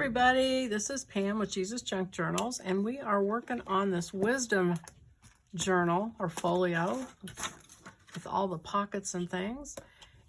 everybody, this is Pam with Jesusjunkjournals, and we are working on this wisdom journal or folio with all the pockets and things.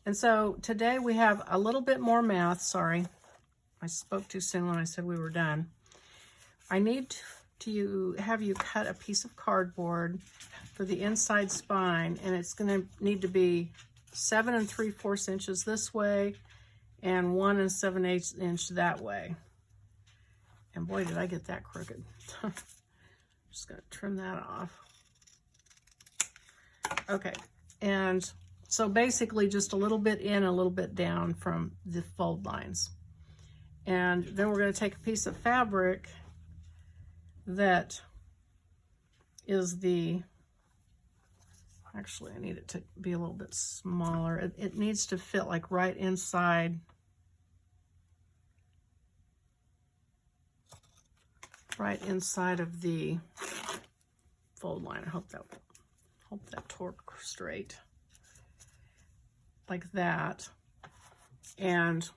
And so today we have a little bit more math. Sorry, I spoke too soon when I said we were done. I need to have you cut a piece of cardboard for the inside spine, and it's going to need to be 7 3/4 inches this way and 1 7/8 inch that way. And boy, did I get that crooked. I'm just going to trim that off. Okay, and so basically just a little bit in, a little bit down from the fold lines. And then we're going to take a piece of fabric that is the, actually I need it to be a little bit smaller. It needs to fit like right inside of the fold line. I hope that torque straight like that. And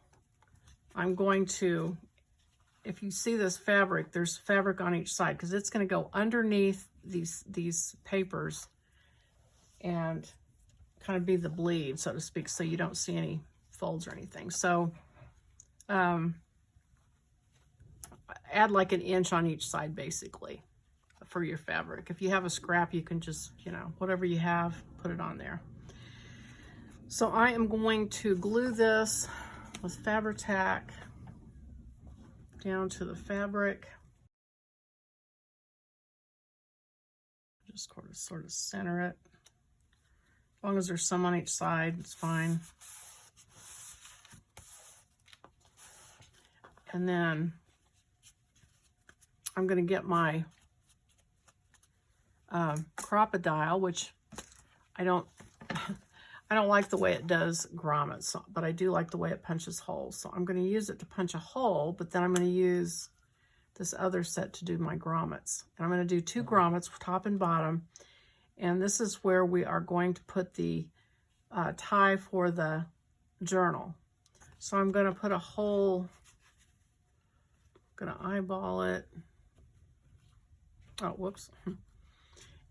I'm going to, if you see this fabric, there's fabric on each side because it's going to go underneath these papers and kind of be the bleed, so to speak, so you don't see any folds or anything. So add like an inch on each side basically for your fabric. If you have a scrap, you can just, whatever you have, put it on there. So I am going to glue this with Fabri-Tac down to the fabric. Just sort of center it. As long as there's some on each side, it's fine. And then I'm going to get my crocodile, which I don't like the way it does grommets, but I do like the way it punches holes. So I'm going to use it to punch a hole, but then I'm going to use this other set to do my grommets. And I'm going to do 2 grommets, top and bottom. And this is where we are going to put the tie for the journal. So I'm going to put a hole, I'm going to eyeball it. Oh, whoops.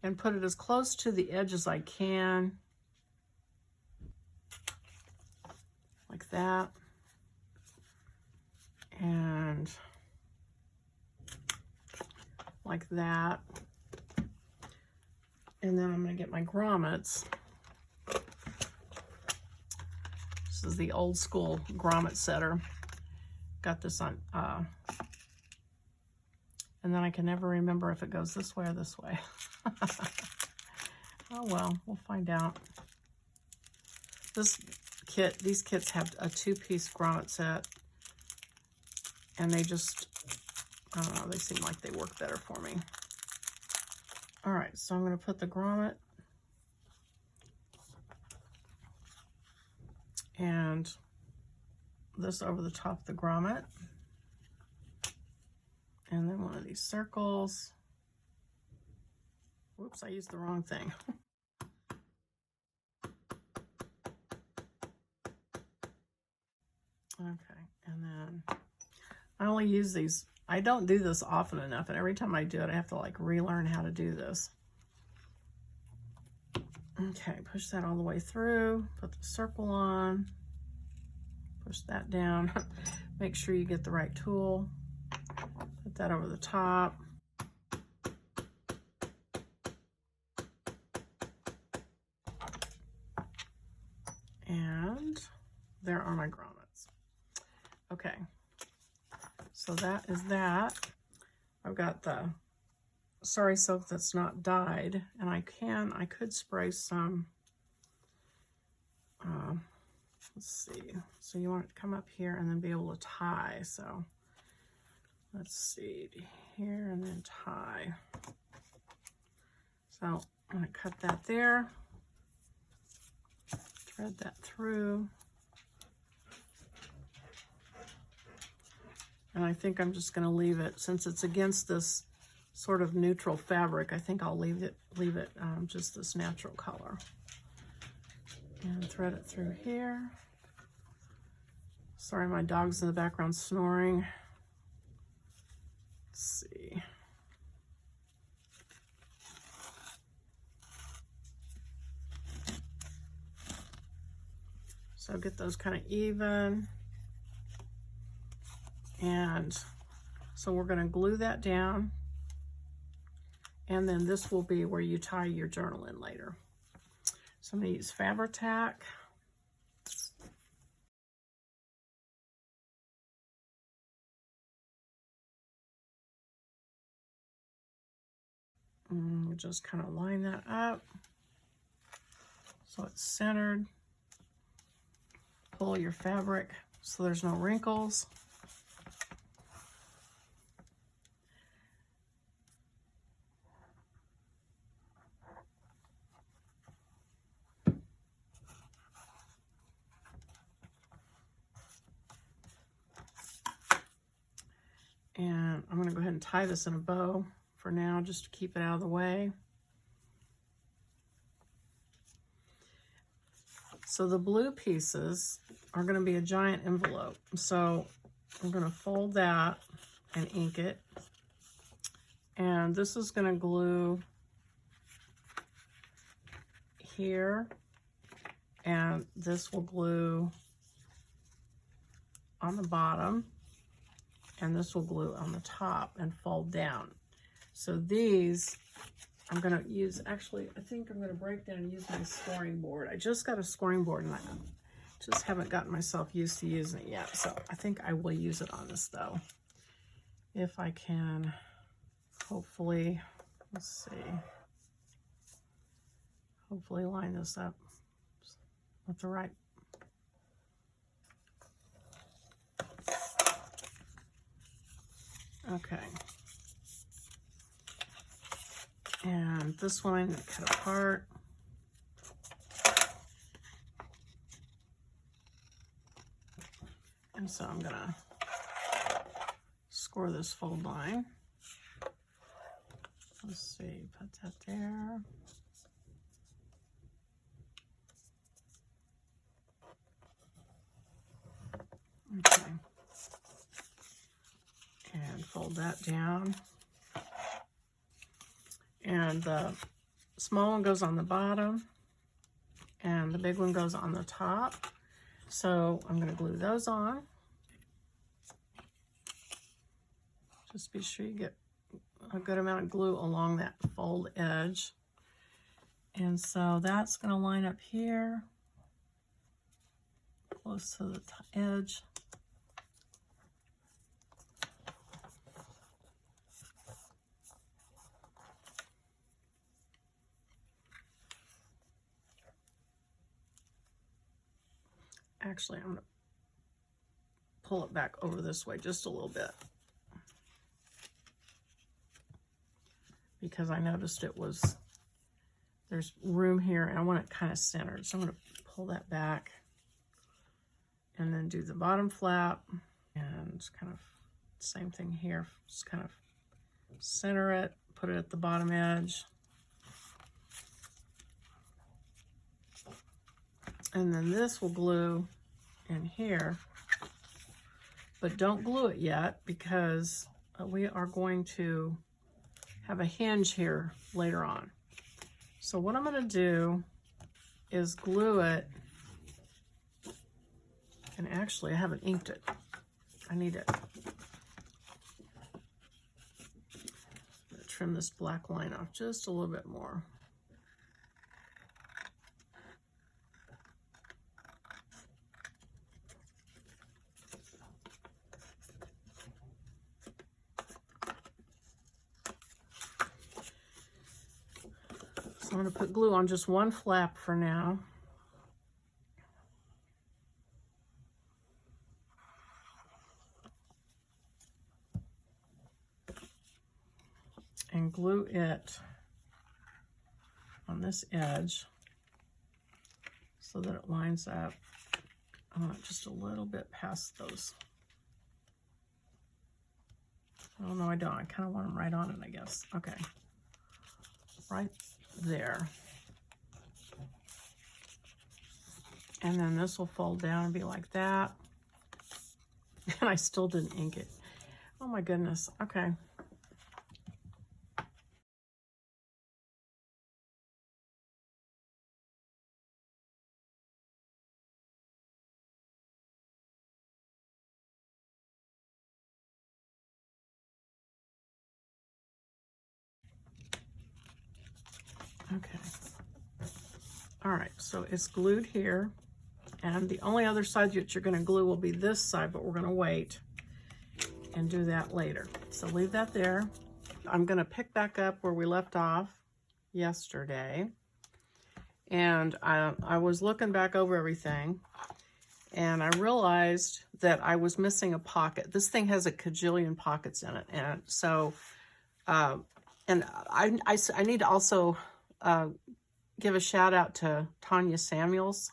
And put it as close to the edge as I can. Like that. And like that. And then I'm going to get my grommets. This is the old school grommet setter. Got this on, and then I can never remember if it goes this way or this way. Oh well, we'll find out. These kits have a 2-piece grommet set, and they just, I don't know, they seem like they work better for me. All right, so I'm going to put the grommet and this over the top of the grommet, and then one of these circles. Whoops, I used the wrong thing. Okay, and then I only use these. I don't do this often enough, and every time I do it, I have to like relearn how to do this. Okay, push that all the way through, put the circle on, push that down. Make sure you get the right tool. Put that over the top. And there are my grommets. Okay. So that is that. I've got the sari silk that's not dyed, and I could spray some, let's see. So you want it to come up here and then be able to tie. So let's see, here and then tie. So I'm going to cut that there, thread that through. And I think I'm just going to leave it, since it's against this sort of neutral fabric, I think I'll leave it just this natural color. And thread it through here. Sorry, my dog's in the background snoring. Let's see. So get those kind of even. And so we're going to glue that down. And then this will be where you tie your journal in later. So I'm going to use Fabri-Tac. And just kind of line that up so it's centered. Pull your fabric so there's no wrinkles. And I'm going to go ahead and tie this in a bow for now, just to keep it out of the way. So the blue pieces are going to be a giant envelope. So I'm going to fold that and ink it. And this is going to glue here. And this will glue on the bottom. And this will glue on the top and fold down. So these I'm going to use, actually, I think I'm going to break down and use my scoring board. I just got a scoring board and I just haven't gotten myself used to using it yet. So I think I will use it on this though. If I can, hopefully, let's see, hopefully line this up with the right. Okay. And this one I'm going to cut apart. And so I'm going to score this fold line. Let's see, put that there. Okay. And fold that down. And the small one goes on the bottom and the big one goes on the top. So I'm going to glue those on. Just be sure you get a good amount of glue along that fold edge. And so that's going to line up here, close to the edge. Actually, I'm going to pull it back over this way just a little bit because I noticed it was, there's room here and I want it kind of centered. So I'm going to pull that back and then do the bottom flap and kind of same thing here. Just kind of center it, put it at the bottom edge. And then this will glue in here, but don't glue it yet because we are going to have a hinge here later on. So what I'm going to do is glue it, and actually I haven't inked it. I need it. I'm going to trim this black line off just a little bit more. I'm going to put glue on just one flap for now. And glue it on this edge so that it lines up. I want it just a little bit past those. Oh no, I don't. I kind of want them right on it, I guess. Okay. Right there. And then this will fold down and be like that. And I still didn't ink it. Oh my goodness. Okay. Okay. All right, so it's glued here. And the only other side that you're going to glue will be this side, but we're going to wait and do that later. So leave that there. I'm going to pick back up where we left off yesterday. And I was looking back over everything, and I realized that I was missing a pocket. This thing has a cajillion pockets in it. And so, and I need to also give a shout out to Tanya Samuels.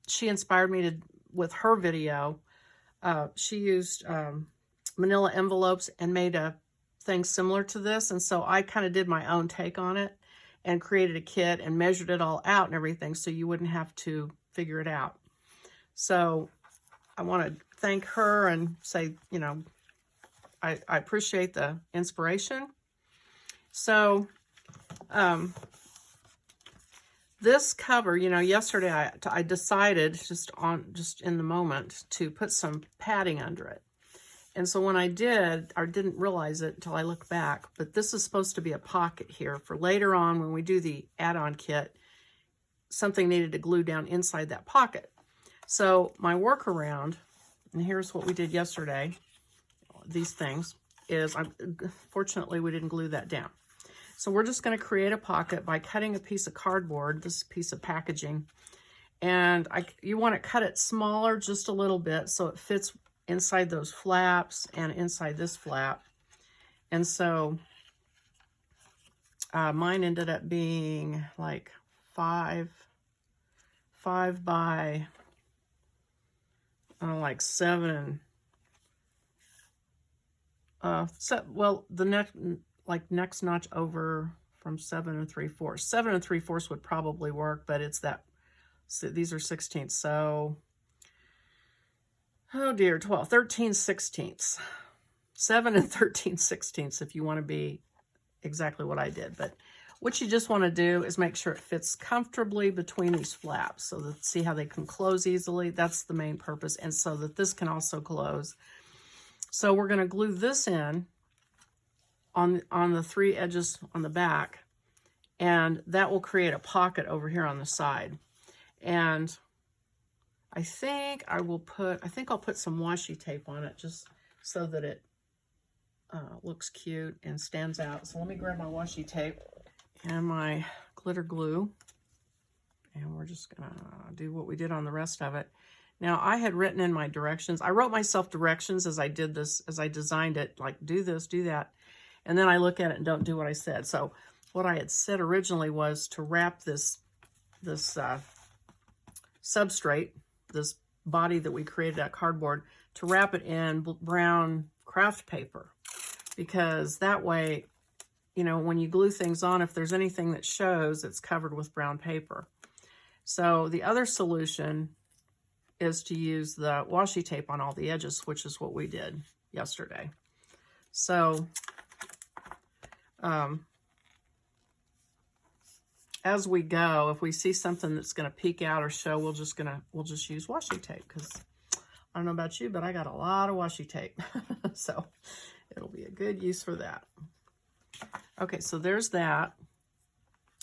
She inspired me with her video. She used manila envelopes and made a thing similar to this. And so I kind of did my own take on it and created a kit and measured it all out and everything so you wouldn't have to figure it out. So I want to thank her and say, you know, I appreciate the inspiration. So this cover, you know, yesterday I decided just in the moment to put some padding under it. And so when I did, I didn't realize it until I look back, but this is supposed to be a pocket here for later on when we do the add-on kit. Something needed to glue down inside that pocket. So my workaround, and here's what we did yesterday, these things, is fortunately we didn't glue that down. So we're just going to create a pocket by cutting a piece of cardboard, this piece of packaging, and you want to cut it smaller just a little bit so it fits inside those flaps and inside this flap. And so mine ended up being like 5 by like 7. Well, the next notch over from 7 3/4. 7 3/4 would probably work, but it's that. So these are 16ths. So, oh dear, 12, 13/16. 7 13/16 if you want to be exactly what I did. But what you just want to do is make sure it fits comfortably between these flaps so that see how they can close easily. That's the main purpose, and so that this can also close. So we're going to glue this in on the 3 edges on the back, and that will create a pocket over here on the side. And I think I'll put some washi tape on it just so that it looks cute and stands out. So let me grab my washi tape and my glitter glue, and we're just gonna do what we did on the rest of it. Now I had written in my directions, I wrote myself directions as I did this, as I designed it, like do this, do that. And then I look at it and don't do what I said. So what I had said originally was to wrap this substrate, this body that we created out of cardboard, to wrap it in brown craft paper. Because that way, you know, when you glue things on, if there's anything that shows, it's covered with brown paper. So the other solution is to use the washi tape on all the edges, which is what we did yesterday. So as we go, if we see something that's going to peek out or show, we'll just use washi tape, because I don't know about you, but I got a lot of washi tape. So it'll be a good use for that. Okay, so there's that.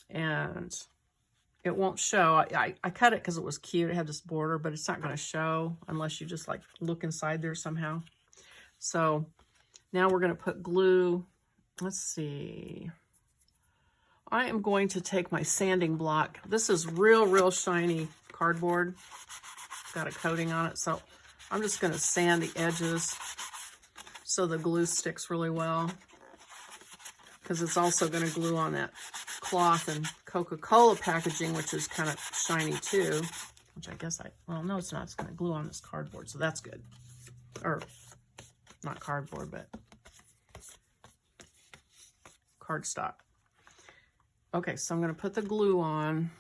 And it won't show. I cut it because it was cute. It had this border, but it's not going to show unless you just like look inside there somehow. So now we're going to put glue. Let's see. I am going to take my sanding block. This is real shiny cardboard. It's got a coating on it. So I'm just going to sand the edges so the glue sticks really well, because it's also going to glue on that cloth and Coca-Cola packaging, which is kind of shiny too, which I guess well, no, it's not. It's going to glue on this cardboard, so that's good. Or not cardboard, but cardstock. Okay, so I'm going to put the glue on.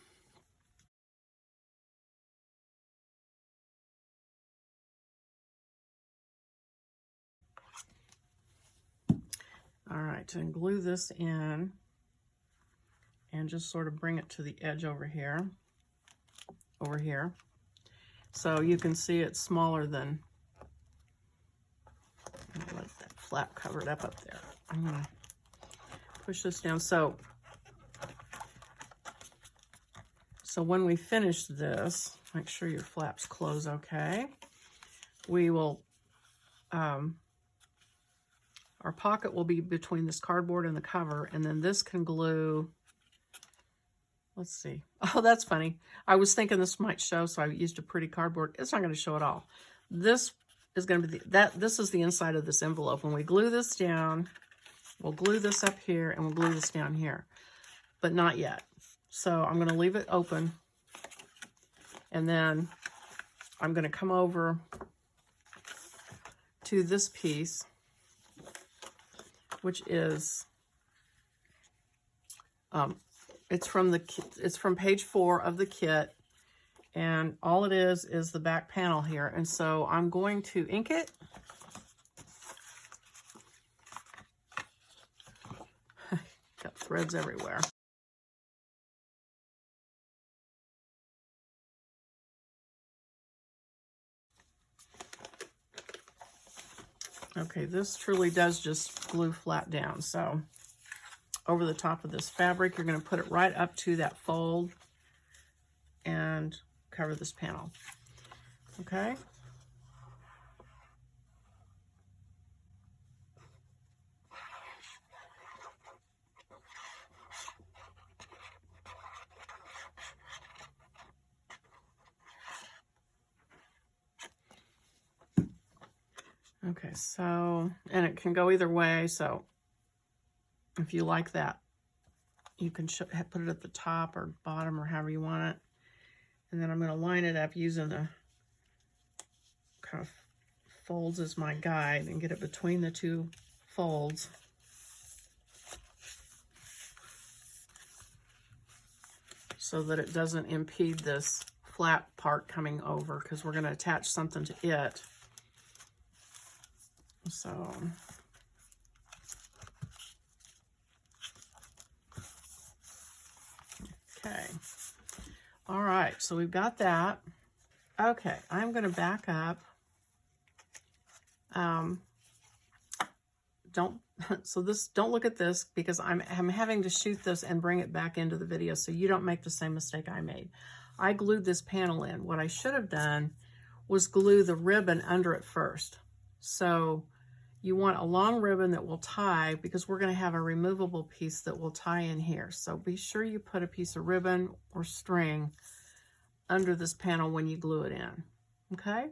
All right, and glue this in and just sort of bring it to the edge over here. So you can see it's smaller than, let that flap cover it up there. I'm gonna push this down. So So when we finish this, make sure your flaps close okay. We will, our pocket will be between this cardboard and the cover, and then this can glue. Let's see. Oh, that's funny. I was thinking this might show, so I used a pretty cardboard. It's not going to show at all. This is going to be this is the inside of this envelope. When we glue this down, we'll glue this up here and we'll glue this down here, but not yet. So I'm going to leave it open, and then I'm going to come over to this piece, which is it's from page 4 of the kit, and all it is the back panel here. And so I'm going to ink it. Got threads everywhere. Okay, this truly does just glue flat down. So over the top of this fabric, you're going to put it right up to that fold and cover this panel. Okay. Okay, so, and it can go either way, so if you like that, you can put it at the top or bottom or however you want it. And then I'm going to line it up using the kind of folds as my guide and get it between the two folds. So that it doesn't impede this flat part coming over, because we're going to attach something to it. So, okay. All right, so we've got that. Okay, I'm going to back up. Don't look at this, because I'm having to shoot this and bring it back into the video so you don't make the same mistake I made. I glued this panel in. What I should have done was glue the ribbon under it first. So you want a long ribbon that will tie, because we're going to have a removable piece that will tie in here. So be sure you put a piece of ribbon or string under this panel when you glue it in. Okay?